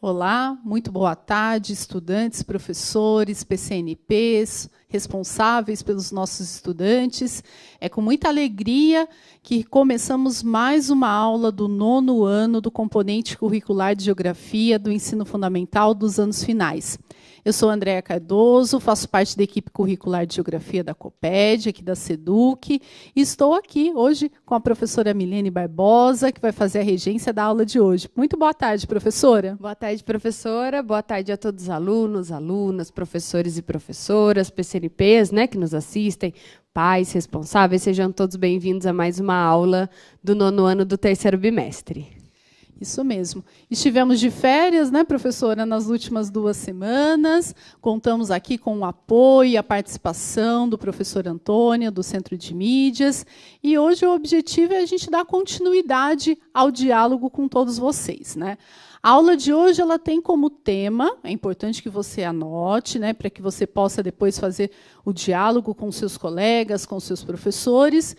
Olá, muito boa tarde, estudantes, professores, PCNPs, responsáveis pelos nossos estudantes. É com muita alegria que começamos mais uma aula do 9º ano do componente curricular de Geografia do ensino fundamental dos anos finais. Eu sou Andréa Cardoso, faço parte da equipe curricular de Geografia da COPED, aqui da SEDUC, e estou aqui hoje com a professora Milene Barbosa, que vai fazer a regência da aula de hoje. Muito boa tarde, professora. Boa tarde, professora. Boa tarde a todos os alunos, alunas, professores e professoras, PCNPs, né, que nos assistem, pais, responsáveis. Sejam todos bem-vindos a mais uma aula do 9º ano do 3º bimestre. Isso mesmo. Estivemos de férias, né, professora, nas últimas 2 semanas. Contamos aqui com o apoio e a participação do professor Antônio, do Centro de Mídias. E hoje o objetivo é a gente dar continuidade ao diálogo com todos vocês, né? A aula de hoje ela tem como tema, é importante que você anote, né, para que você possa depois fazer o diálogo com seus colegas, com seus professores,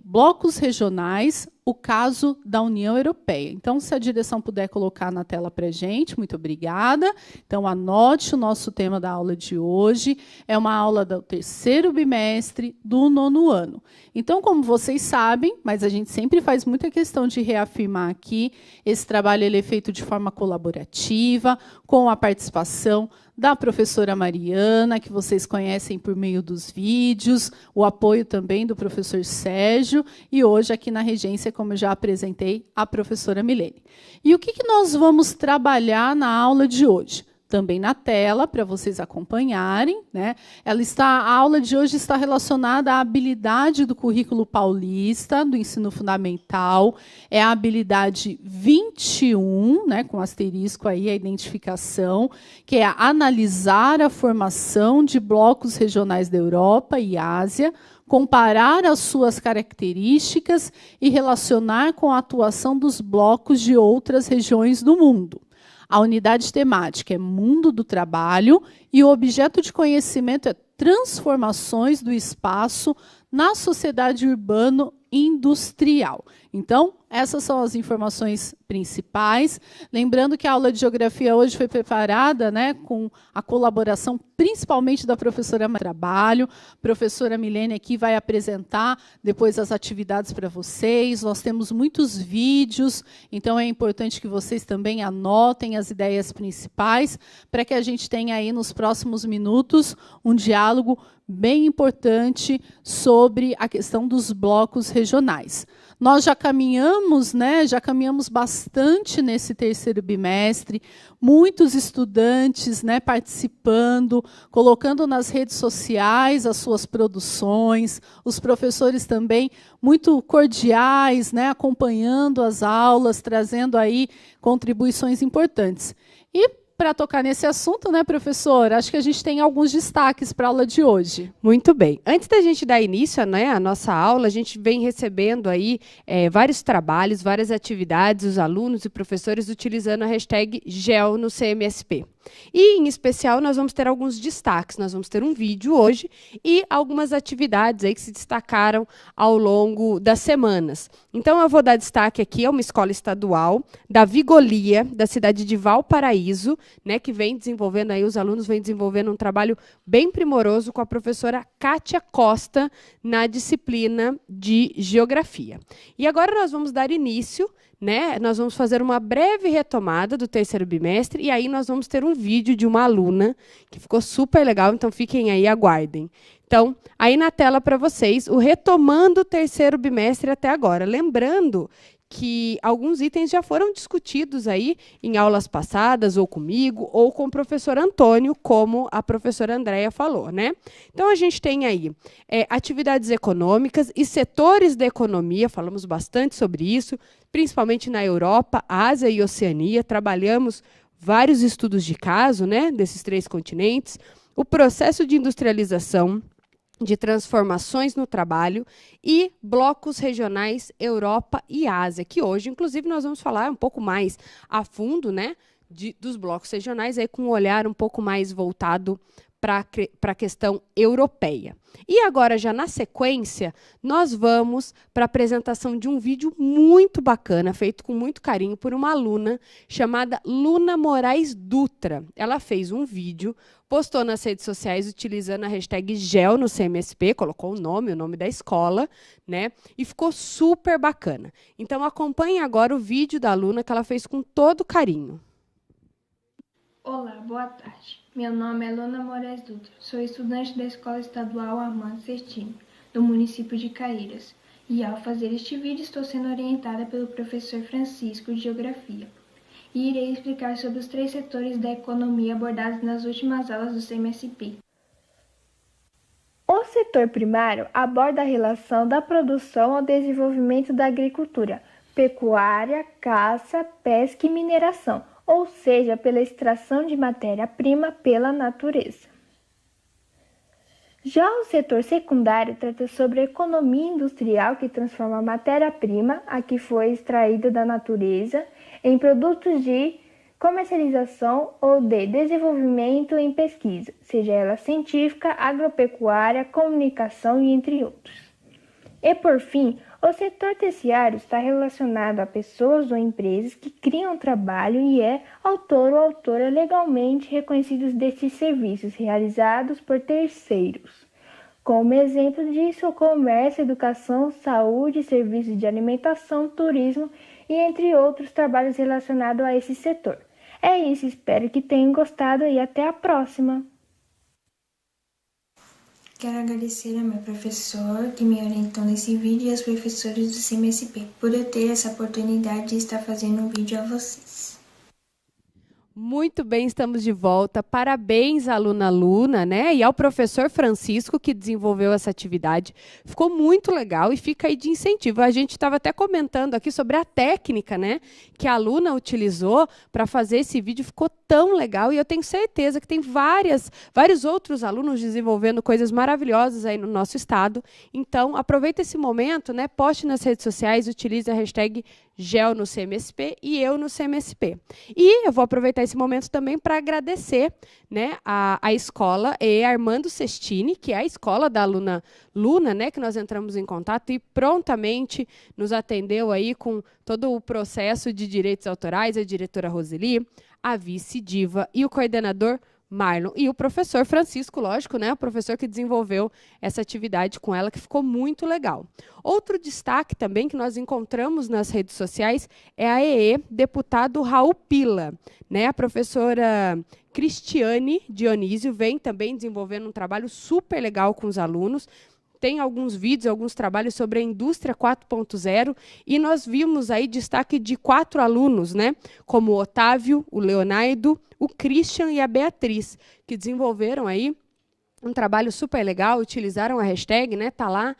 blocos regionais, o caso da União Europeia. Então, se a direção puder colocar na tela para a gente, muito obrigada. Então, anote o nosso tema da aula de hoje. É uma aula do 3º bimestre do 9º ano. Então, como vocês sabem, mas a gente sempre faz muita questão de reafirmar aqui, esse trabalho ele é feito de forma colaborativa, com a participação da professora Mariana, que vocês conhecem por meio dos vídeos, o apoio também do professor Sérgio, e hoje aqui na regência, como eu já apresentei, a professora Milene. E o que nós vamos trabalhar na aula de hoje? Também na tela, para vocês acompanharem, né? A aula de hoje está relacionada à habilidade do currículo paulista, do ensino fundamental, é a habilidade 21, né, com asterisco aí, a identificação, que é analisar a formação de blocos regionais da Europa e Ásia, comparar as suas características e relacionar com a atuação dos blocos de outras regiões do mundo. A unidade temática é Mundo do Trabalho e o objeto de conhecimento é transformações do espaço na sociedade urbano-industrial. Então, essas são as informações principais. Lembrando que a aula de Geografia hoje foi preparada, né, com a colaboração principalmente da professora Trabalho. A professora Milene aqui vai apresentar depois as atividades para vocês. Nós temos muitos vídeos, então é importante que vocês também anotem as ideias principais para que a gente tenha aí nos próximos minutos um diálogo bem importante sobre a questão dos blocos regionais. Nós já caminhamos, né, bastante nesse 3º bimestre, muitos estudantes, né, participando, colocando nas redes sociais as suas produções, os professores também muito cordiais, né, acompanhando as aulas, trazendo aí contribuições importantes. E para tocar nesse assunto, né, professor, acho que a gente tem alguns destaques para a aula de hoje. Muito bem. Antes da gente dar início, né, à nossa aula, a gente vem recebendo aí vários trabalhos, várias atividades, os alunos e professores utilizando a hashtag GEL no CMSP. E, em especial, nós vamos ter alguns destaques. Nós vamos ter um vídeo hoje e algumas atividades aí que se destacaram ao longo das semanas. Então, eu vou dar destaque aqui a uma escola estadual da Vigolia, da cidade de Valparaíso, né, que vem desenvolvendo, aí os alunos vêm desenvolvendo um trabalho bem primoroso com a professora Kátia Costa na disciplina de Geografia. E agora nós vamos dar início, né, nós vamos fazer uma breve retomada do 3º bimestre e aí nós vamos ter um vídeo de uma aluna que ficou super legal, então fiquem aí, aguardem. Então, aí na tela para vocês, o retomando o 3º bimestre até agora. Lembrando que alguns itens já foram discutidos aí em aulas passadas, ou comigo, ou com o professor Antônio, como a professora Andréa falou, né? Então, a gente tem aí atividades econômicas e setores da economia, falamos bastante sobre isso, principalmente na Europa, Ásia e Oceania, trabalhamos vários estudos de caso, né, desses 3 continentes, o processo de industrialização, de transformações no trabalho e blocos regionais Europa e Ásia, que hoje, inclusive, nós vamos falar um pouco mais a fundo, né, dos blocos regionais, aí com um olhar um pouco mais voltado para a questão europeia. E agora, já na sequência, nós vamos para a apresentação de um vídeo muito bacana, feito com muito carinho por uma aluna chamada Luna Moraes Dutra. Ela fez um vídeo, postou nas redes sociais utilizando a hashtag GEL no CMSP, colocou o nome da escola, né? E ficou super bacana. Então, acompanhe agora o vídeo da aluna que ela fez com todo carinho. Olá, boa tarde. Meu nome é Luna Moraes Dutra. Sou estudante da Escola Estadual Armando Cestini, do município de Caíras. E ao fazer este vídeo estou sendo orientada pelo professor Francisco de Geografia. E irei explicar sobre os 3 setores da economia abordados nas últimas aulas do CMSP. O setor primário aborda a relação da produção ao desenvolvimento da agricultura, pecuária, caça, pesca e mineração, ou seja, pela extração de matéria-prima pela natureza. Já o setor secundário trata sobre a economia industrial que transforma a matéria-prima, a que foi extraída da natureza, em produtos de comercialização ou de desenvolvimento em pesquisa, seja ela científica, agropecuária, comunicação e entre outros. E, por fim, o setor terciário está relacionado a pessoas ou empresas que criam trabalho e é autor ou autora legalmente reconhecidos destes serviços realizados por terceiros. Como exemplo disso, o comércio, educação, saúde, serviços de alimentação, turismo e entre outros trabalhos relacionados a esse setor. É isso, espero que tenham gostado e até a próxima! Quero agradecer ao meu professor que me orientou nesse vídeo e aos professores do CMSP por eu ter essa oportunidade de estar fazendo um vídeo a vocês. Muito bem, estamos de volta. Parabéns, aluna Luna, né? E ao professor Francisco, que desenvolveu essa atividade. Ficou muito legal e fica aí de incentivo. A gente estava até comentando aqui sobre a técnica, né? Que a aluna utilizou para fazer esse vídeo. Ficou tão legal e eu tenho certeza que tem vários outros alunos desenvolvendo coisas maravilhosas aí no nosso estado. Então, aproveita esse momento, né? Poste nas redes sociais, utilize a hashtag GEL no CMSP e eu no CMSP. E eu vou aproveitar esse momento também para agradecer, né, a escola Armando Cestini, que é a escola da aluna Luna, né, que nós entramos em contato e prontamente nos atendeu aí com todo o processo de direitos autorais, a diretora Roseli, a vice Diva e o coordenador Marlon e o professor Francisco, lógico, né, o professor que desenvolveu essa atividade com ela, que ficou muito legal. Outro destaque também que nós encontramos nas redes sociais é a deputado Raul Pila, né, a professora Cristiane Dionísio vem também desenvolvendo um trabalho super legal com os alunos. Tem alguns vídeos, alguns trabalhos sobre a indústria 4.0 e nós vimos aí destaque de 4 alunos, né, como o Otávio, o Leonardo, o Christian e a Beatriz, que desenvolveram aí um trabalho super legal, utilizaram a hashtag, né? Tá lá,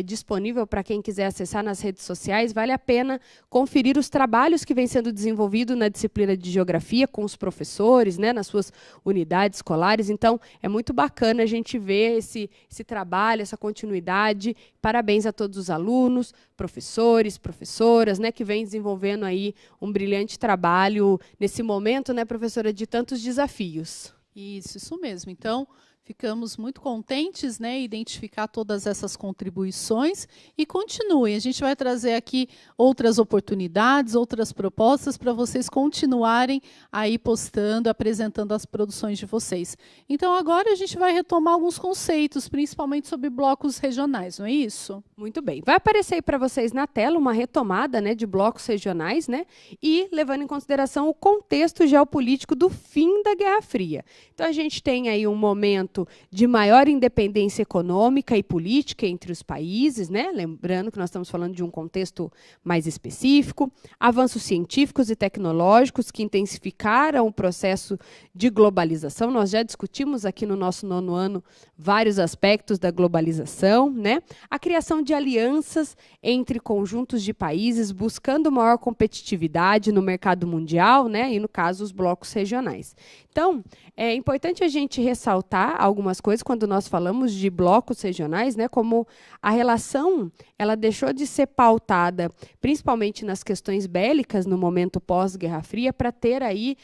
disponível para quem quiser acessar nas redes sociais. Vale a pena conferir os trabalhos que vêm sendo desenvolvidos na disciplina de geografia com os professores, né? Nas suas unidades escolares. Então, é muito bacana a gente ver esse trabalho, essa continuidade. Parabéns a todos os alunos, professores, professoras, né? Que vêm desenvolvendo aí um brilhante trabalho nesse momento, né, professora, de tantos desafios. Isso mesmo. Então, ficamos muito contentes, né, em identificar todas essas contribuições e continuem. A gente vai trazer aqui outras oportunidades, outras propostas para vocês continuarem aí postando, apresentando as produções de vocês. Então, agora a gente vai retomar alguns conceitos, principalmente sobre blocos regionais, não é isso? Muito bem. Vai aparecer aí para vocês na tela uma retomada, né, de blocos regionais, né, e levando em consideração o contexto geopolítico do fim da Guerra Fria. Então, a gente tem aí um momento de maior independência econômica e política entre os países, né? Lembrando que nós estamos falando de um contexto mais específico, avanços científicos e tecnológicos que intensificaram o processo de globalização. Nós já discutimos aqui no nosso 9º ano vários aspectos da globalização, né? A criação de alianças entre conjuntos de países buscando maior competitividade no mercado mundial, né? E, no caso, os blocos regionais. Então, é importante a gente ressaltar algumas coisas quando nós falamos de blocos regionais, né, como a relação ela deixou de ser pautada principalmente nas questões bélicas no momento pós-Guerra Fria para ter aí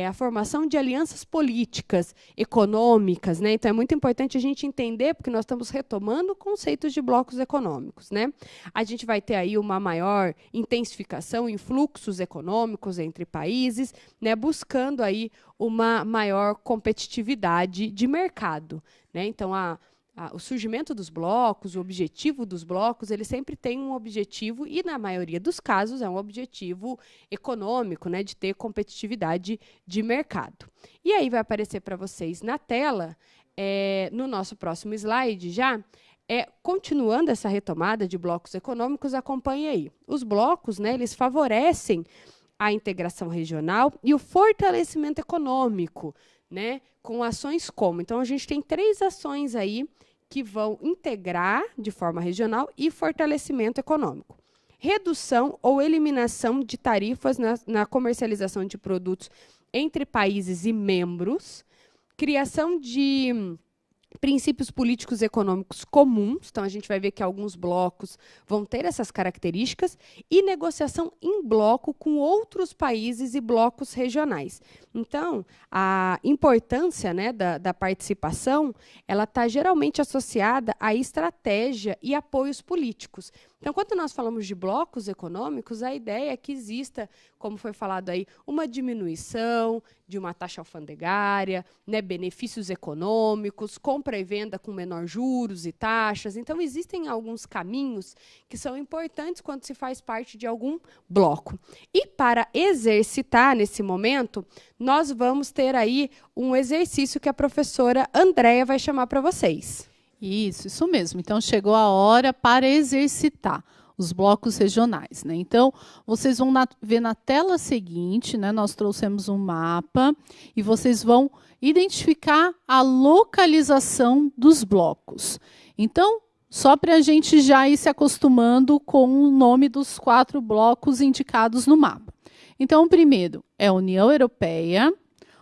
a formação de alianças políticas, econômicas, né? Então é muito importante a gente entender, porque nós estamos retomando conceitos de blocos econômicos, né? A gente vai ter aí uma maior intensificação em fluxos econômicos entre países, né, buscando aí uma maior competitividade de mercado, né? Então, o surgimento dos blocos, o objetivo dos blocos, ele sempre tem um objetivo, e na maioria dos casos é um objetivo econômico, né, de ter competitividade de mercado. E aí vai aparecer para vocês na tela, no nosso próximo slide já, continuando essa retomada de blocos econômicos, acompanhe aí. Os blocos, né, eles favorecem a integração regional e o fortalecimento econômico, né, com ações como. Então, a gente tem 3 ações aí que vão integrar de forma regional e fortalecimento econômico. Redução ou eliminação de tarifas na comercialização de produtos entre países e membros, criação de princípios políticos e econômicos comuns, então a gente vai ver que alguns blocos vão ter essas características, e negociação em bloco com outros países e blocos regionais. Então, a importância, né, da participação, ela está geralmente associada à estratégia e apoios políticos. Então, quando nós falamos de blocos econômicos, a ideia é que exista, como foi falado aí, uma diminuição de uma taxa alfandegária, né, benefícios econômicos, compra e venda com menor juros e taxas. Então, existem alguns caminhos que são importantes quando se faz parte de algum bloco. E para exercitar nesse momento, nós vamos ter aí um exercício que a professora Andréia vai chamar para vocês. Isso mesmo. Então, chegou a hora para exercitar os blocos regionais, né? Então, vocês vão ver na tela seguinte, né? Nós trouxemos um mapa e vocês vão identificar a localização dos blocos. Então, só para a gente já ir se acostumando com o nome dos 4 blocos indicados no mapa. Então, o primeiro é a União Europeia.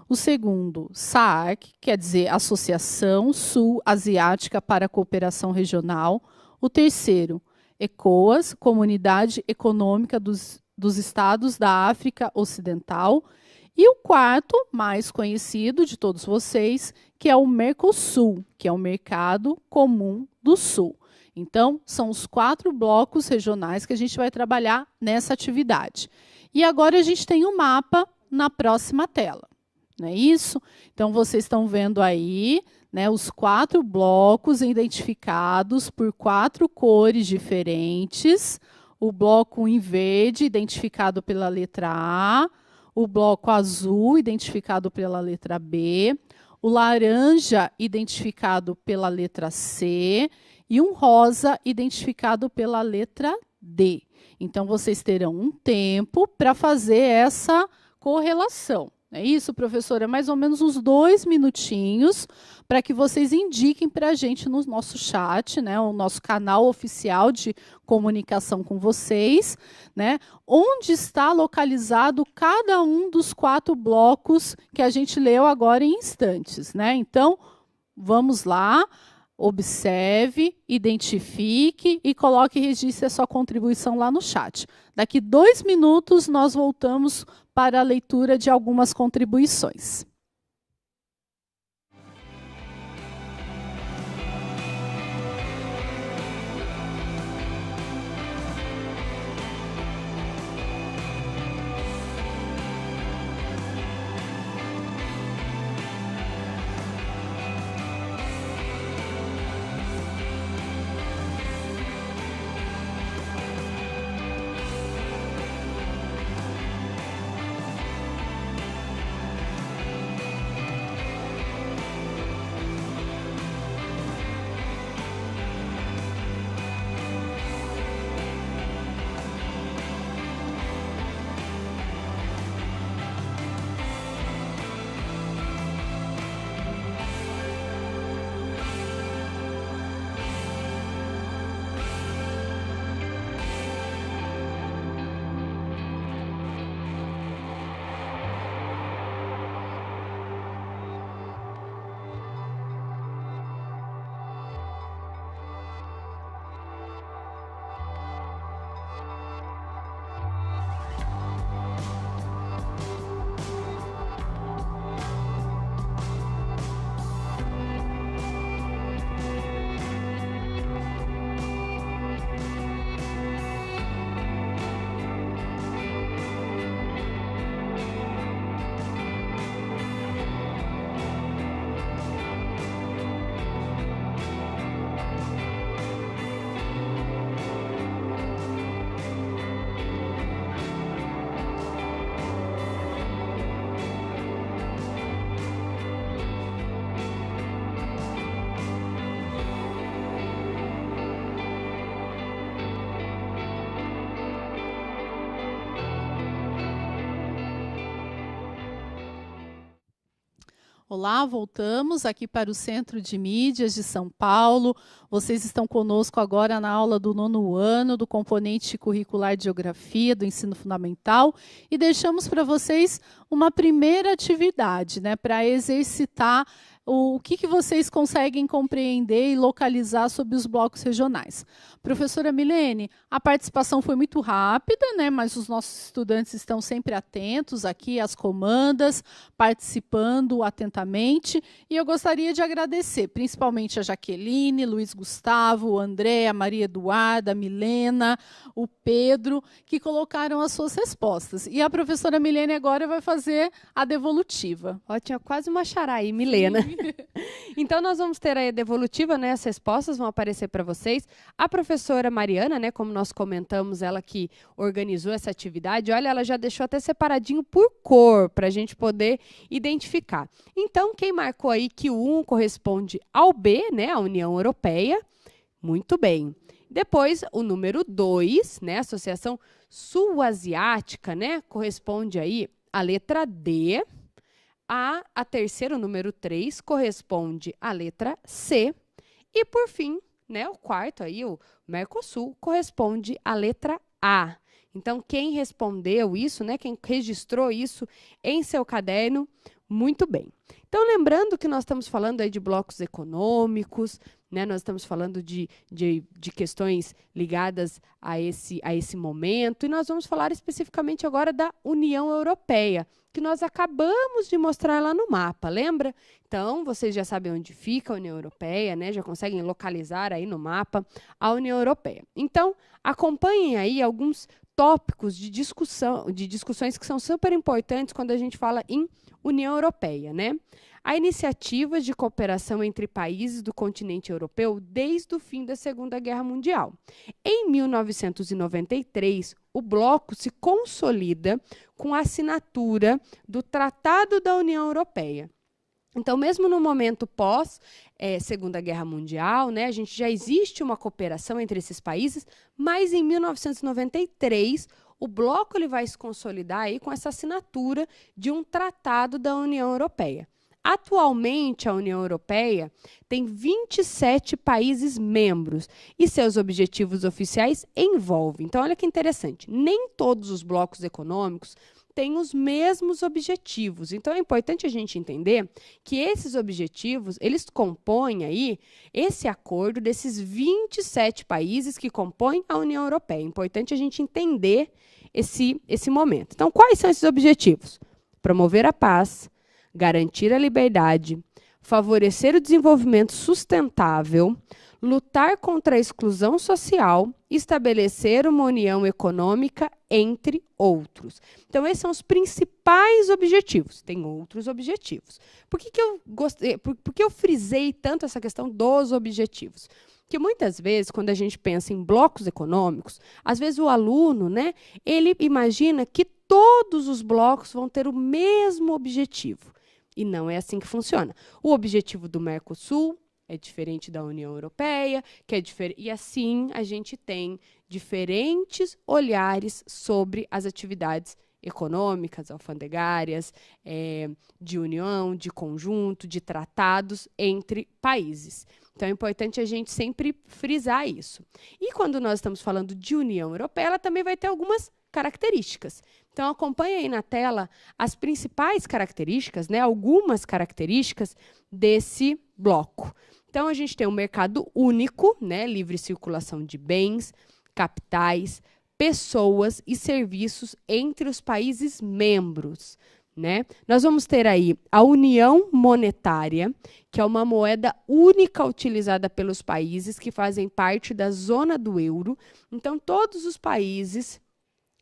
O segundo, SAARC, quer dizer Associação Sul-Asiática para a Cooperação Regional. O terceiro, ECOWAS, Comunidade Econômica dos Estados da África Ocidental. E o quarto, mais conhecido de todos vocês, que é o Mercosul, que é o Mercado Comum do Sul. Então, são os 4 blocos regionais que a gente vai trabalhar nessa atividade. E agora a gente tem um mapa na próxima tela. Não é isso? Então, vocês estão vendo aí, né, os 4 blocos identificados por 4 cores diferentes. O bloco em verde, identificado pela letra A. O bloco azul, identificado pela letra B. O laranja, identificado pela letra C. E um rosa, identificado pela letra D. Então, vocês terão um tempo para fazer essa correlação. É isso, professora? Mais ou menos uns 2 minutinhos para que vocês indiquem para a gente no nosso chat, né, o nosso canal oficial de comunicação com vocês, né, onde está localizado cada um dos 4 blocos que a gente leu agora em instantes, né? Então, vamos lá. Observe, identifique e coloque e registre a sua contribuição lá no chat. Daqui 2 minutos, nós voltamos para a leitura de algumas contribuições. Olá, voltamos aqui para o Centro de Mídias de São Paulo. Vocês estão conosco agora na aula do 9º ano, do componente curricular de Geografia, do ensino fundamental, e deixamos para vocês uma primeira atividade, né, para exercitar o que vocês conseguem compreender e localizar sobre os blocos regionais. Professora Milene, a participação foi muito rápida, né, mas os nossos estudantes estão sempre atentos aqui às comandas, participando atentamente, e eu gostaria de agradecer principalmente a Jaqueline, Luiz Gustavo, André, a Maria Eduarda, a Milena, o Pedro, que colocaram as suas respostas. E a professora Milene agora vai fazer a devolutiva. Ó, tinha quase uma xará aí, Milena. Então, nós vamos ter aí a devolutiva, né? As respostas vão aparecer para vocês. A professora Mariana, né, como nós comentamos, ela que organizou essa atividade, olha, ela já deixou até separadinho por cor, para a gente poder identificar. Então, quem marcou aí que o 1 corresponde ao B, né, a União Europeia, muito bem. Depois, o número 2, né, Associação Sul-Asiática, né, corresponde aí à letra D. A terceira, o número 3, corresponde à letra C. E, por fim, né, o quarto, aí, o Mercosul, corresponde à letra A. Então, quem respondeu isso, né, quem registrou isso em seu caderno, muito bem. Então, lembrando que nós estamos falando aí de blocos econômicos, né, nós estamos falando de questões ligadas a esse momento, e nós vamos falar especificamente agora da União Europeia, que nós acabamos de mostrar lá no mapa, lembra? Então, vocês já sabem onde fica a União Europeia, né? Já conseguem localizar aí no mapa a União Europeia. Então, acompanhem aí alguns tópicos de discussões que são super importantes quando a gente fala em União Europeia, né? A iniciativa de cooperação entre países do continente europeu desde o fim da Segunda Guerra Mundial. Em 1993, o bloco se consolida com a assinatura do Tratado da União Europeia. Então, mesmo no momento pós Segunda Guerra Mundial, né, a gente já existe uma cooperação entre esses países, mas em 1993 o bloco ele vai se consolidar aí com essa assinatura de um Tratado da União Europeia. Atualmente, a União Europeia tem 27 países membros e seus objetivos oficiais envolvem. Então, olha que interessante, nem todos os blocos econômicos têm os mesmos objetivos. Então, é importante a gente entender que esses objetivos, eles compõem aí esse acordo desses 27 países que compõem a União Europeia. É importante a gente entender esse momento. Então, quais são esses objetivos? Promover a paz, garantir a liberdade, favorecer o desenvolvimento sustentável, lutar contra a exclusão social, estabelecer uma união econômica, entre outros. Então, esses são os principais objetivos. Tem outros objetivos. Por que eu frisei tanto essa questão dos objetivos? Porque muitas vezes, quando a gente pensa em blocos econômicos, às vezes o aluno, né, ele imagina que todos os blocos vão ter o mesmo objetivo. E não é assim que funciona. O objetivo do Mercosul é diferente da União Europeia, e assim a gente tem diferentes olhares sobre as atividades econômicas, alfandegárias, de união, de conjunto, de tratados entre países. Então, é importante a gente sempre frisar isso. E quando nós estamos falando de União Europeia, ela também vai ter algumas características. Então, acompanhe aí na tela as principais características, né, algumas características desse bloco. Então, a gente tem um mercado único, né, livre circulação de bens, capitais, pessoas e serviços entre os países membros, né? Nós vamos ter aí a União Monetária, que é uma moeda única utilizada pelos países que fazem parte da zona do euro. Então, todos os países,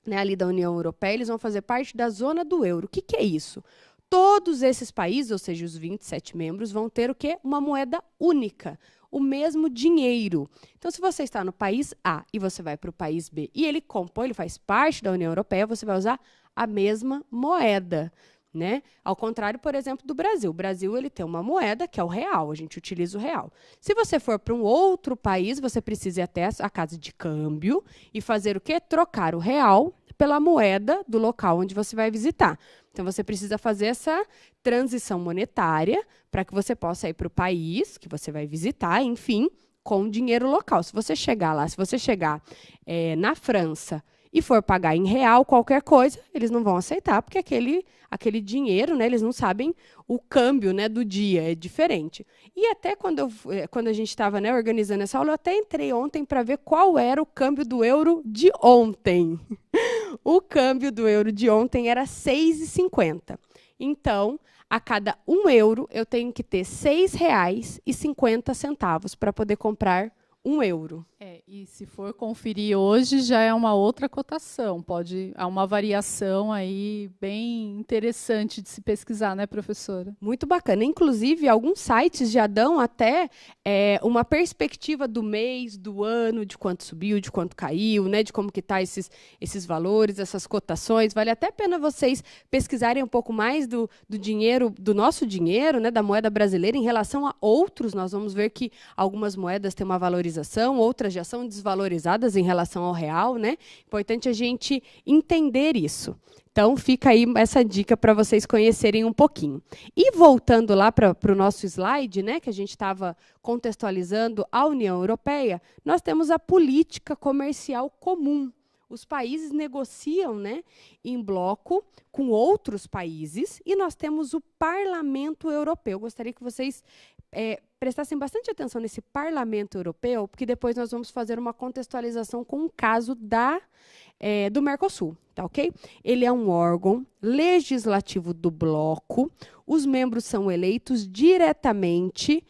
né, ali da União Europeia, eles vão fazer parte da zona do euro. O que é isso? Todos esses países, ou seja, os 27 membros, vão ter o quê? Uma moeda única, o mesmo dinheiro. Então, se você está no país A e você vai para o país B e ele faz parte da União Europeia, você vai usar a mesma moeda, né? Ao contrário, por exemplo, do Brasil. O Brasil ele tem uma moeda, que é o real, a gente utiliza o real. Se você for para um outro país, você precisa ir até a casa de câmbio e fazer o quê? Trocar o real pela moeda do local onde você vai visitar. Então, você precisa fazer essa transição monetária para que você possa ir para o país que você vai visitar, enfim, com dinheiro local. Se você chegar lá, se você chegar na França e for pagar em real qualquer coisa, eles não vão aceitar, porque aquele dinheiro, né, eles não sabem o câmbio, né, do dia, é diferente. E até quando a gente estava, né, organizando essa aula, eu até entrei ontem para ver qual era o câmbio do euro de ontem. O câmbio do euro de ontem era 6,50. Então, a cada 1 euro, eu tenho que ter R$ 6,50 para poder comprar 1 euro. E se for conferir hoje, já é uma outra cotação. Há uma variação aí bem interessante de se pesquisar, né, professora? Muito bacana. Inclusive, alguns sites já dão até uma perspectiva do mês, do ano, de quanto subiu, de quanto caiu, né, de como que tá esses valores, essas cotações. Vale até a pena vocês pesquisarem um pouco mais do dinheiro, do nosso dinheiro, né, da moeda brasileira, em relação a outros. Nós vamos ver que algumas moedas têm uma valorização, outras já são desvalorizadas em relação ao real, né? Importante a gente entender isso. Então, fica aí essa dica para vocês conhecerem um pouquinho. E voltando lá para o nosso slide, né, que a gente estava contextualizando a União Europeia, nós temos a política comercial comum. Os países negociam, né, em bloco com outros países e nós temos o Parlamento Europeu. Eu gostaria que vocês prestassem bastante atenção nesse Parlamento Europeu, porque depois nós vamos fazer uma contextualização com um caso do Mercosul, tá ok? Ele é um órgão legislativo do bloco, os membros são eleitos diretamente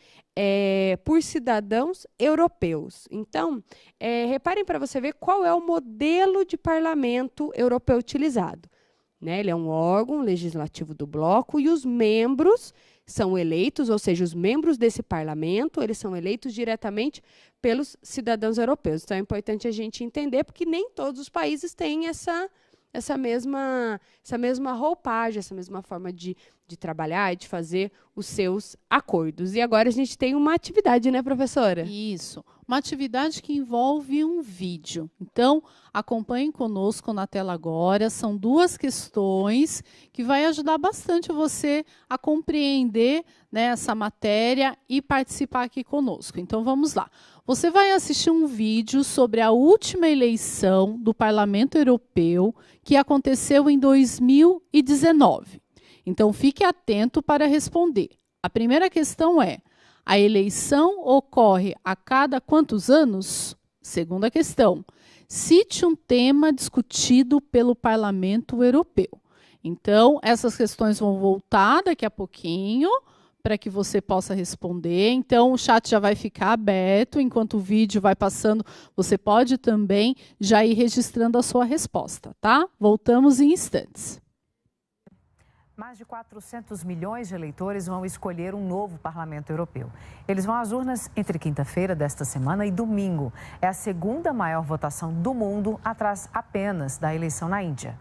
por cidadãos europeus. Então, reparem para você ver qual é o modelo de parlamento europeu utilizado. Né? Ele é um órgão legislativo do bloco e os membros são eleitos, ou seja, os membros desse parlamento, eles são eleitos diretamente pelos cidadãos europeus. Então, é importante a gente entender, porque nem todos os países têm essa mesma roupagem, essa mesma forma de trabalhar e de fazer os seus acordos. E agora a gente tem uma atividade, né, professora? Isso, uma atividade que envolve um vídeo. Então, acompanhem conosco na tela agora. São 2 questões que vai ajudar bastante você a compreender, né, essa matéria e participar aqui conosco. Então, vamos lá. Você vai assistir um vídeo sobre a última eleição do Parlamento Europeu que aconteceu em 2019. Então, fique atento para responder. A primeira questão é: a eleição ocorre a cada quantos anos? Segunda questão: cite um tema discutido pelo Parlamento Europeu. Então, essas questões vão voltar daqui a pouquinho para que você possa responder. Então, o chat já vai ficar aberto. Enquanto o vídeo vai passando, você pode também já ir registrando a sua resposta, tá? Voltamos em instantes. Mais de 400 milhões de eleitores vão escolher um novo Parlamento Europeu. Eles vão às urnas entre quinta-feira desta semana e domingo. É a segunda maior votação do mundo, atrás apenas da eleição na Índia.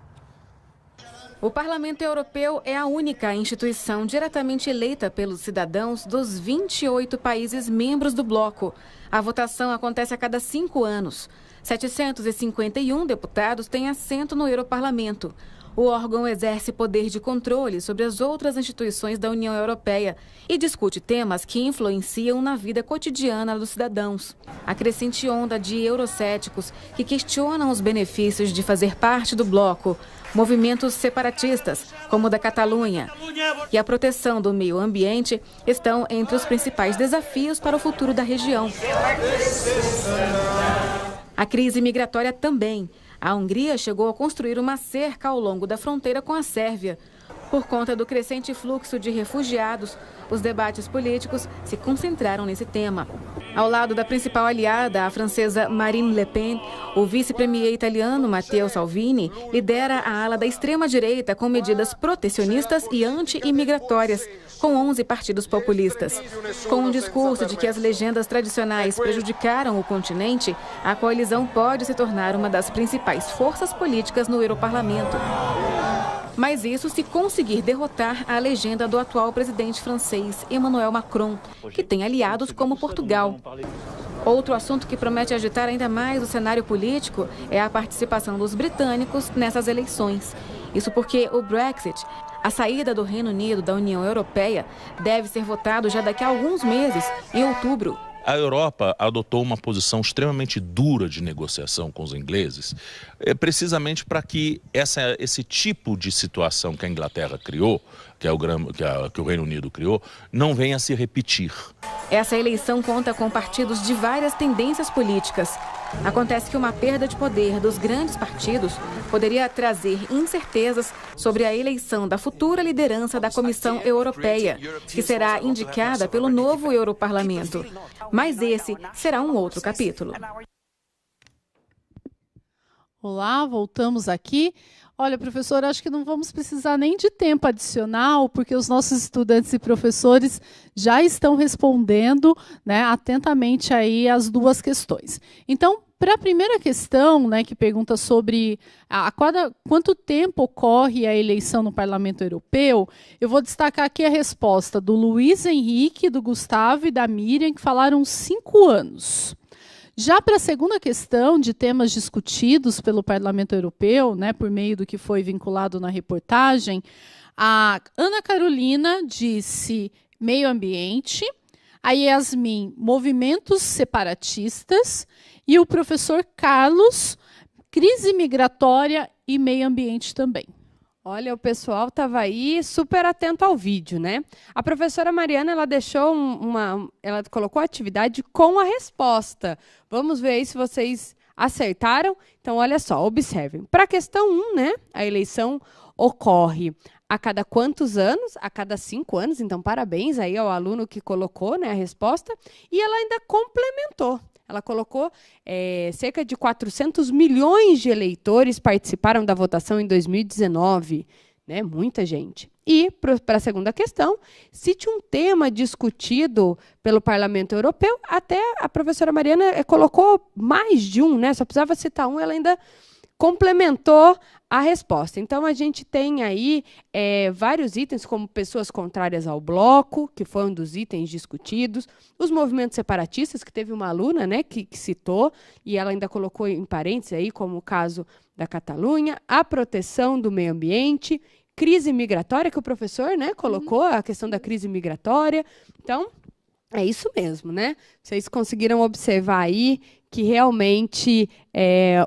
O Parlamento Europeu é a única instituição diretamente eleita pelos cidadãos dos 28 países membros do bloco. A votação acontece a cada 5 anos. 751 deputados têm assento no Europarlamento. O órgão exerce poder de controle sobre as outras instituições da União Europeia e discute temas que influenciam na vida cotidiana dos cidadãos. A crescente onda de eurocéticos que questionam os benefícios de fazer parte do bloco, movimentos separatistas, como o da Catalunha, e a proteção do meio ambiente estão entre os principais desafios para o futuro da região. A crise migratória também. A Hungria chegou a construir uma cerca ao longo da fronteira com a Sérvia. Por conta do crescente fluxo de refugiados, os debates políticos se concentraram nesse tema. Ao lado da principal aliada, a francesa Marine Le Pen, o vice-premier italiano Matteo Salvini lidera a ala da extrema-direita com medidas protecionistas e anti-imigratórias, com 11 partidos populistas. Com um discurso de que as legendas tradicionais prejudicaram o continente, a coalizão pode se tornar uma das principais forças políticas no Europarlamento. Mas isso se conseguir derrotar a legenda do atual presidente francês, Emmanuel Macron, que tem aliados como Portugal. Outro assunto que promete agitar ainda mais o cenário político é a participação dos britânicos nessas eleições. Isso porque o Brexit, a saída do Reino Unido da União Europeia, deve ser votado já daqui a alguns meses, em outubro. A Europa adotou uma posição extremamente dura de negociação com os ingleses, precisamente para que esse tipo de situação que a Inglaterra criou, que o Reino Unido criou, não venha a se repetir. Essa eleição conta com partidos de várias tendências políticas. Acontece que uma perda de poder dos grandes partidos poderia trazer incertezas sobre a eleição da futura liderança da Comissão Europeia, que será indicada pelo novo Europarlamento. Mas esse será um outro capítulo. Olá, voltamos aqui. Olha, professor, acho que não vamos precisar nem de tempo adicional, porque os nossos estudantes e professores já estão respondendo, né, atentamente aí as duas questões. Então, para a primeira questão, né, que pergunta sobre quanto tempo ocorre a eleição no Parlamento Europeu, eu vou destacar aqui a resposta do Luiz Henrique, do Gustavo e da Miriam, que falaram 5 anos. Já para a segunda questão de temas discutidos pelo Parlamento Europeu, né, por meio do que foi vinculado na reportagem, a Ana Carolina disse meio ambiente, a Yasmin, movimentos separatistas, e o professor Carlos, crise migratória e meio ambiente também. Olha, o pessoal estava aí super atento ao vídeo, né? A professora Mariana, ela deixou ela colocou a atividade com a resposta. Vamos ver aí se vocês acertaram. Então, olha só, observem. Para a questão 1, né? A eleição ocorre a cada quantos anos? A cada 5 anos. Então, parabéns aí ao aluno que colocou, né, a resposta. E ela ainda complementou. Ela colocou cerca de 400 milhões de eleitores participaram da votação em 2019. Né? Muita gente. E, para a segunda questão, cite um tema discutido pelo Parlamento Europeu. Até a professora Mariana colocou mais de um, né? Só precisava citar um, ela ainda complementou a resposta. Então, a gente tem aí vários itens, como pessoas contrárias ao bloco, que foi um dos itens discutidos, os movimentos separatistas, que teve uma aluna, né, que citou, e ela ainda colocou em parênteses, aí, como o caso da Catalunha, a proteção do meio ambiente, crise migratória, que o professor, né, colocou, a questão da crise migratória. Então, é isso mesmo, né? Vocês conseguiram observar aí que realmente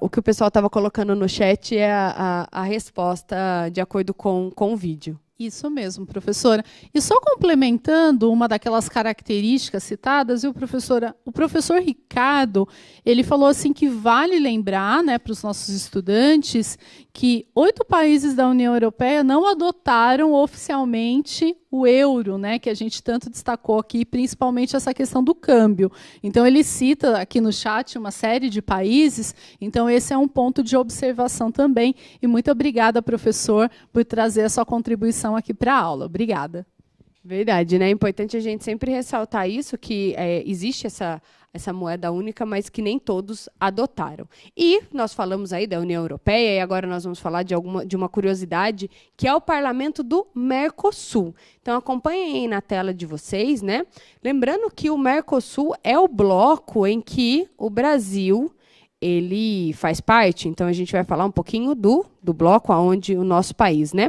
o que o pessoal estava colocando no chat é a resposta de acordo com o vídeo. Isso mesmo, professora. E só complementando uma daquelas características citadas, o professor Ricardo, ele falou assim que vale lembrar, né, para os nossos estudantes que 8 países da União Europeia não adotaram oficialmente o euro, né, que a gente tanto destacou aqui, principalmente essa questão do câmbio. Então, ele cita aqui no chat uma série de países, então esse é um ponto de observação também. E muito obrigada, professor, por trazer a sua contribuição aqui para a aula. Obrigada. Verdade, né? É importante a gente sempre ressaltar isso, que existe essa moeda única, mas que nem todos adotaram. E nós falamos aí da União Europeia, e agora nós vamos falar de uma curiosidade, que é o Parlamento do Mercosul. Então, acompanhem aí na tela de vocês, né? Lembrando que o Mercosul é o bloco em que o Brasil ele faz parte. Então, a gente vai falar um pouquinho do bloco aonde o nosso país, né?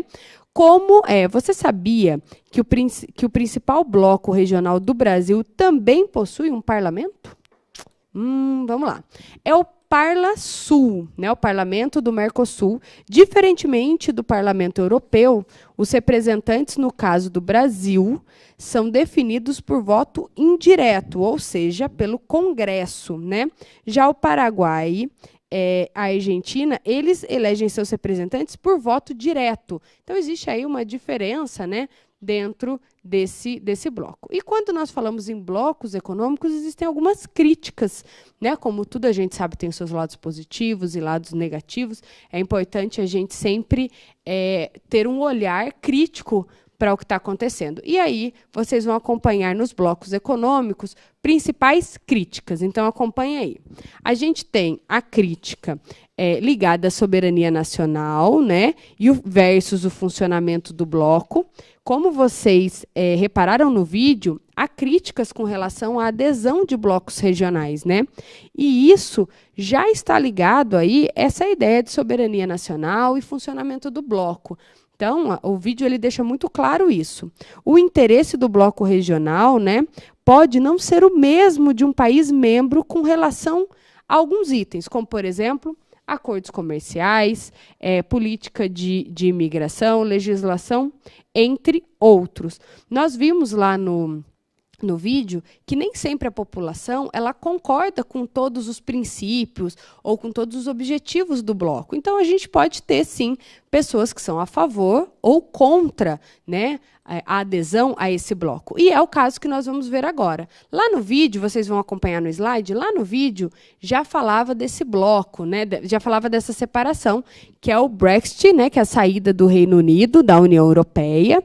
Você sabia que o principal bloco regional do Brasil também possui um parlamento? Vamos lá. É o Parlasul, né? O Parlamento do Mercosul. Diferentemente do Parlamento Europeu, os representantes, no caso do Brasil, são definidos por voto indireto, ou seja, pelo Congresso, né? Já o Paraguai, a Argentina, eles elegem seus representantes por voto direto. Então, existe aí uma diferença, né, dentro desse bloco. E quando nós falamos em blocos econômicos, existem algumas críticas, né? Como tudo a gente sabe tem os seus lados positivos e lados negativos. É importante a gente sempre ter um olhar crítico para o que está acontecendo. E aí, vocês vão acompanhar nos blocos econômicos principais críticas. Então, acompanhe aí. A gente tem a crítica ligada à soberania nacional, né, versus o funcionamento do bloco. Como vocês repararam no vídeo, há críticas com relação à adesão de blocos regionais, né? E isso já está ligado aí a essa ideia de soberania nacional e funcionamento do bloco. Então, o vídeo ele deixa muito claro isso. O interesse do bloco regional, né, pode não ser o mesmo de um país membro com relação a alguns itens, como, por exemplo, acordos comerciais, política de imigração, legislação, entre outros. Nós vimos lá no vídeo que nem sempre a população ela concorda com todos os princípios ou com todos os objetivos do bloco. Então, a gente pode ter, sim, pessoas que são a favor ou contra, né, a adesão a esse bloco. E é o caso que nós vamos ver agora. Lá no vídeo, vocês vão acompanhar no slide, lá no vídeo já falava desse bloco, né, já falava dessa separação, que é o Brexit, né, que é a saída do Reino Unido da União Europeia.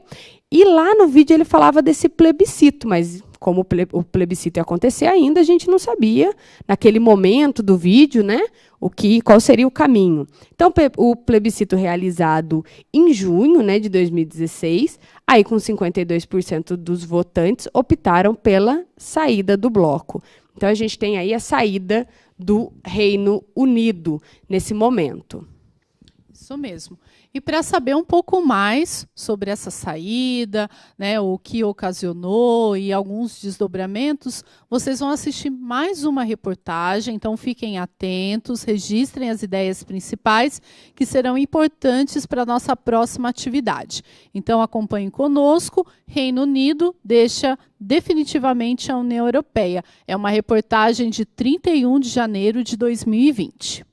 E lá no vídeo ele falava desse plebiscito, mas como o plebiscito ia acontecer ainda, a gente não sabia, naquele momento do vídeo, né, qual seria o caminho. Então, o plebiscito realizado em junho, né, de 2016, aí com 52% dos votantes optaram pela saída do bloco. Então, a gente tem aí a saída do Reino Unido nesse momento. Isso mesmo. E para saber um pouco mais sobre essa saída, né, o que ocasionou e alguns desdobramentos, vocês vão assistir mais uma reportagem, então fiquem atentos, registrem as ideias principais que serão importantes para a nossa próxima atividade. Então acompanhem conosco, Reino Unido deixa definitivamente a União Europeia. É uma reportagem de 31 de janeiro de 2020.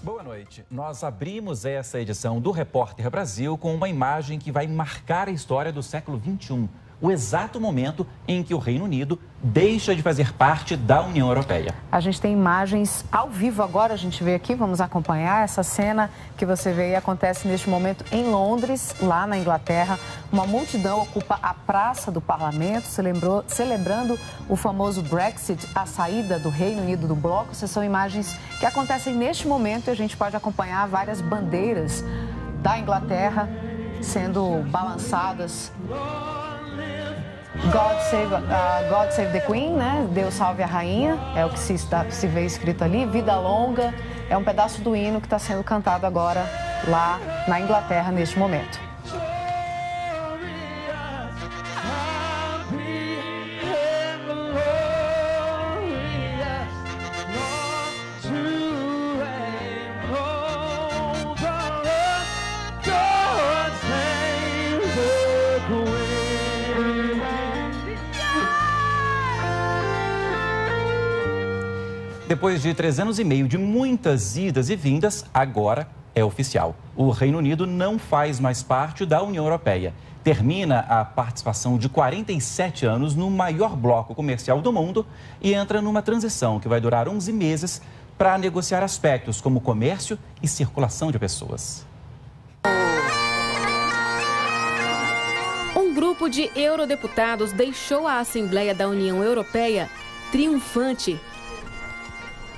Boa noite. Nós abrimos essa edição do Repórter Brasil com uma imagem que vai marcar a história do século XXI. O exato momento em que o Reino Unido deixa de fazer parte da União Europeia. A gente tem imagens ao vivo agora, a gente vê aqui, vamos acompanhar essa cena que você vê aí, acontece neste momento em Londres, lá na Inglaterra. Uma multidão ocupa a praça do parlamento, celebrando o famoso Brexit, a saída do Reino Unido do bloco. Essas são imagens que acontecem neste momento e a gente pode acompanhar várias bandeiras da Inglaterra sendo balançadas. God Save the Queen, né? Deus salve a rainha, é o que se vê escrito ali. Vida longa, é um pedaço do hino que está sendo cantado agora lá na Inglaterra neste momento. Depois de 3 anos e meio de muitas idas e vindas, agora é oficial. O Reino Unido não faz mais parte da União Europeia. Termina a participação de 47 anos no maior bloco comercial do mundo e entra numa transição que vai durar 11 meses para negociar aspectos como comércio e circulação de pessoas. Um grupo de eurodeputados deixou a Assembleia da União Europeia triunfante.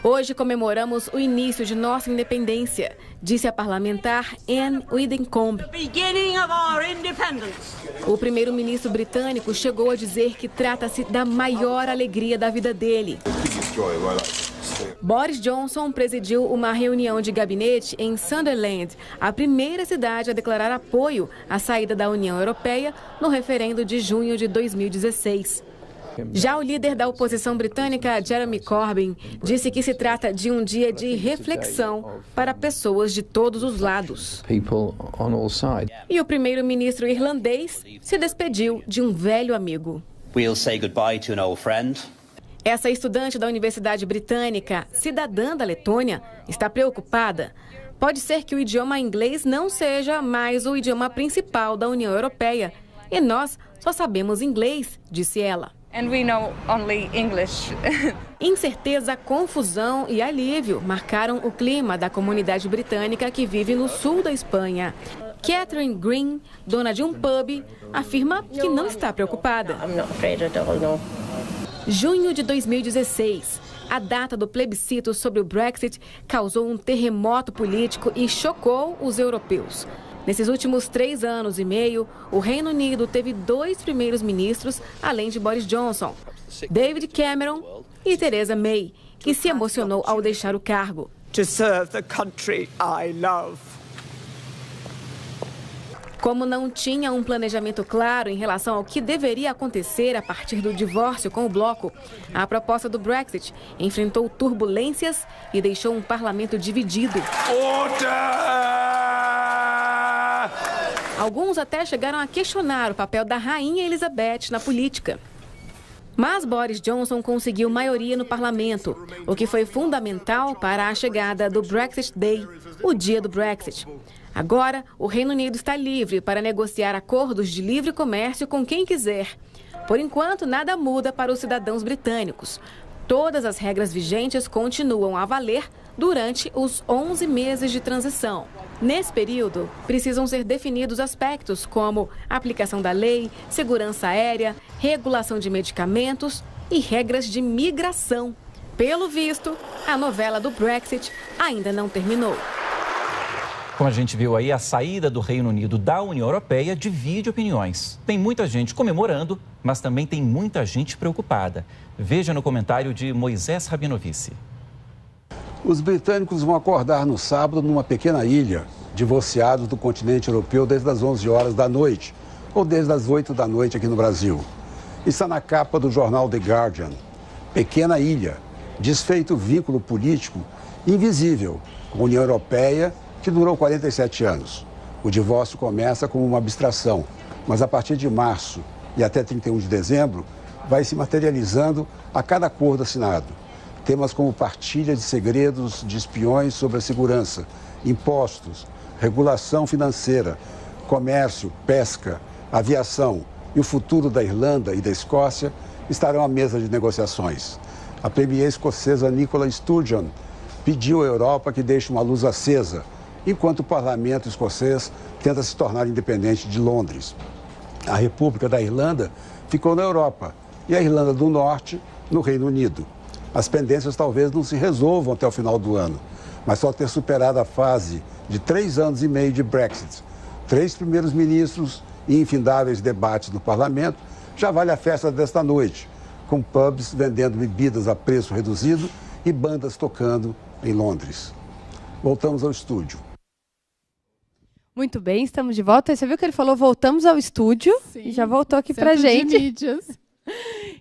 Hoje comemoramos o início de nossa independência, disse a parlamentar Anne Widdecombe. O primeiro-ministro britânico chegou a dizer que trata-se da maior alegria da vida dele. Boris Johnson presidiu uma reunião de gabinete em Sunderland, a primeira cidade a declarar apoio à saída da União Europeia no referendo de junho de 2016. Já o líder da oposição britânica, Jeremy Corbyn, disse que se trata de um dia de reflexão para pessoas de todos os lados. E o primeiro-ministro irlandês se despediu de um velho amigo. Essa estudante da Universidade Britânica, cidadã da Letônia, está preocupada. Pode ser que o idioma inglês não seja mais o idioma principal da União Europeia. E nós só sabemos inglês, disse ela. And we know only English. Incerteza, confusão e alívio marcaram o clima da comunidade britânica que vive no sul da Espanha. Catherine Green, dona de um pub, afirma que não está preocupada. Junho de 2016. A data do plebiscito sobre o Brexit causou um terremoto político e chocou os europeus. Nesses últimos 3 anos e meio, o Reino Unido teve 2 primeiros-ministros, além de Boris Johnson, David Cameron e Theresa May, que se emocionou ao deixar o cargo. To serve the country I love. Como não tinha um planejamento claro em relação ao que deveria acontecer a partir do divórcio com o bloco, a proposta do Brexit enfrentou turbulências e deixou um parlamento dividido. Order! Alguns até chegaram a questionar o papel da Rainha Elizabeth na política. Mas Boris Johnson conseguiu maioria no parlamento, o que foi fundamental para a chegada do Brexit Day, o dia do Brexit. Agora, o Reino Unido está livre para negociar acordos de livre comércio com quem quiser. Por enquanto, nada muda para os cidadãos britânicos. Todas as regras vigentes continuam a valer durante os 11 meses de transição. Nesse período, precisam ser definidos aspectos como aplicação da lei, segurança aérea, regulação de medicamentos e regras de migração. Pelo visto, a novela do Brexit ainda não terminou. Como a gente viu aí, a saída do Reino Unido da União Europeia divide opiniões. Tem muita gente comemorando, mas também tem muita gente preocupada. Veja no comentário de Moisés Rabinovici. Os britânicos vão acordar no sábado numa pequena ilha, divorciados do continente europeu desde as 11 horas da noite, ou desde as 8 da noite aqui no Brasil. Está na capa do jornal The Guardian. Pequena ilha, desfeito vínculo político invisível com a União Europeia, que durou 47 anos. O divórcio começa como uma abstração, mas a partir de março e até 31 de dezembro, vai se materializando a cada acordo assinado. Temas como partilha de segredos de espiões sobre a segurança, impostos, regulação financeira, comércio, pesca, aviação e o futuro da Irlanda e da Escócia estarão à mesa de negociações. A premier escocesa Nicola Sturgeon pediu à Europa que deixe uma luz acesa, enquanto o parlamento escocês tenta se tornar independente de Londres. A República da Irlanda ficou na Europa e a Irlanda do Norte no Reino Unido. As pendências talvez não se resolvam até o final do ano, mas só ter superado a fase de 3 anos e meio de Brexit, 3 primeiros ministros e infindáveis debates no parlamento, já vale a festa desta noite, com pubs vendendo bebidas a preço reduzido e bandas tocando em Londres. Voltamos ao estúdio. Muito bem, estamos de volta. Você viu que ele falou voltamos ao estúdio? Sim, e já voltou aqui para a gente. De mídias.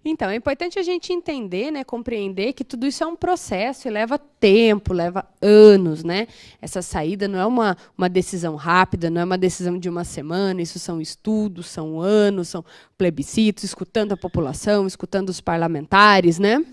Então, é importante a gente entender, né, compreender que tudo isso é um processo e leva tempo, leva anos, né? Essa saída não é uma decisão rápida, não é uma decisão de uma semana, isso são estudos, são anos, são plebiscitos, escutando a população, escutando os parlamentares, né?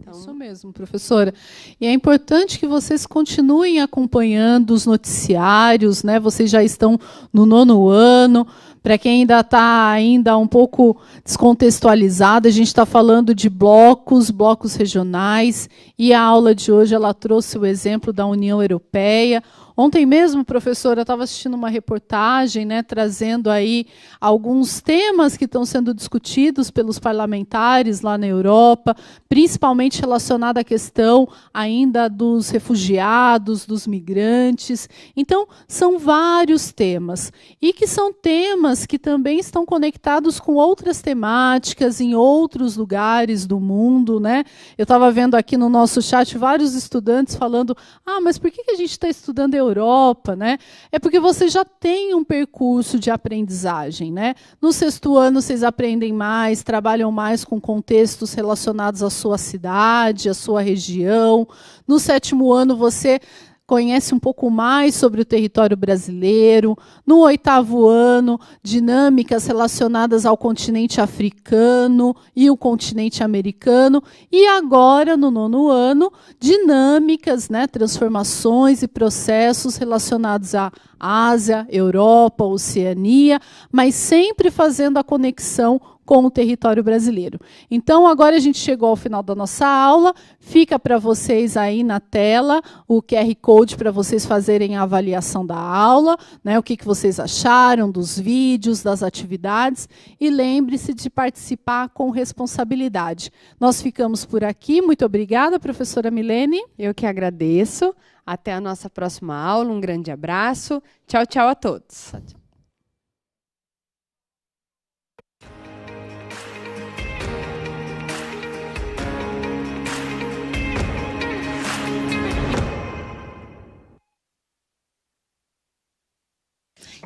Então... Isso mesmo, professora. E é importante que vocês continuem acompanhando os noticiários, né? Vocês já estão no 9º ano. Para quem ainda está um pouco descontextualizado, a gente está falando de blocos regionais, e a aula de hoje ela trouxe o exemplo da União Europeia. Ontem mesmo, professora, eu estava assistindo uma reportagem, né, trazendo aí alguns temas que estão sendo discutidos pelos parlamentares lá na Europa, principalmente relacionado à questão ainda dos refugiados, dos migrantes. Então, são vários temas, e que são temas que também estão conectados com outras temáticas em outros lugares do mundo, né? Eu estava vendo aqui no nosso chat vários estudantes falando, mas por que a gente está estudando Europa, né? É porque você já tem um percurso de aprendizagem, né? No 6º ano vocês aprendem mais, trabalham mais com contextos relacionados à sua cidade, à sua região. No 7º ano você conhece um pouco mais sobre o território brasileiro. No 8º ano, dinâmicas relacionadas ao continente africano e o continente americano. E agora, no 9º ano, dinâmicas, né, transformações e processos relacionados à Ásia, Europa, Oceania, mas sempre fazendo a conexão com o território brasileiro. Então, agora a gente chegou ao final da nossa aula, fica para vocês aí na tela o QR Code para vocês fazerem a avaliação da aula, né, o que vocês acharam dos vídeos, das atividades, e lembre-se de participar com responsabilidade. Nós ficamos por aqui, muito obrigada, professora Milene. Eu que agradeço, até a nossa próxima aula, um grande abraço, tchau, tchau a todos.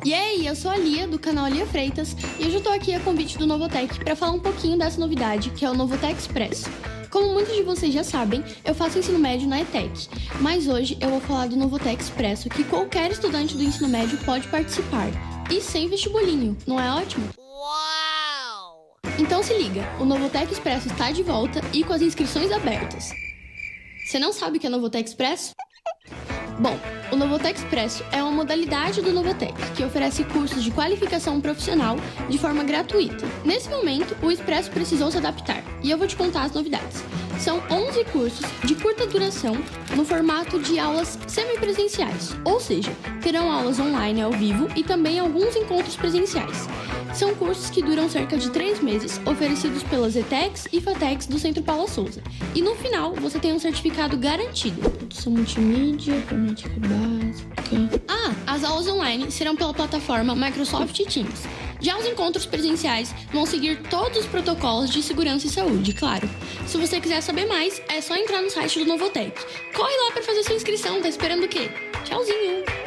E aí, eu sou a Lia, do canal Lia Freitas, e hoje eu tô aqui a convite do Novotec para falar um pouquinho dessa novidade, que é o Novotec Expresso. Como muitos de vocês já sabem, eu faço ensino médio na ETEC, mas hoje eu vou falar do Novotec Expresso, que qualquer estudante do ensino médio pode participar, e sem vestibulinho, não é ótimo? Uau! Então se liga, o Novotec Expresso está de volta e com as inscrições abertas. Você não sabe o que é Novotec Expresso? Bom, o Novotec Expresso é uma modalidade do Novotec, que oferece cursos de qualificação profissional de forma gratuita. Nesse momento, o Expresso precisou se adaptar, e eu vou te contar as novidades. São 11 cursos de curta duração no formato de aulas semipresenciais, ou seja, terão aulas online ao vivo e também alguns encontros presenciais. São cursos que duram cerca de 3 meses, oferecidos pelas ETECs e FATECs do Centro Paula Souza. E no final, você tem um certificado garantido. Produção multimídia, informática básica... as aulas online serão pela plataforma Microsoft Teams. Já os encontros presenciais vão seguir todos os protocolos de segurança e saúde, claro. Se você quiser saber mais, é só entrar no site do Novotec. Corre lá para fazer sua inscrição, tá esperando o quê? Tchauzinho!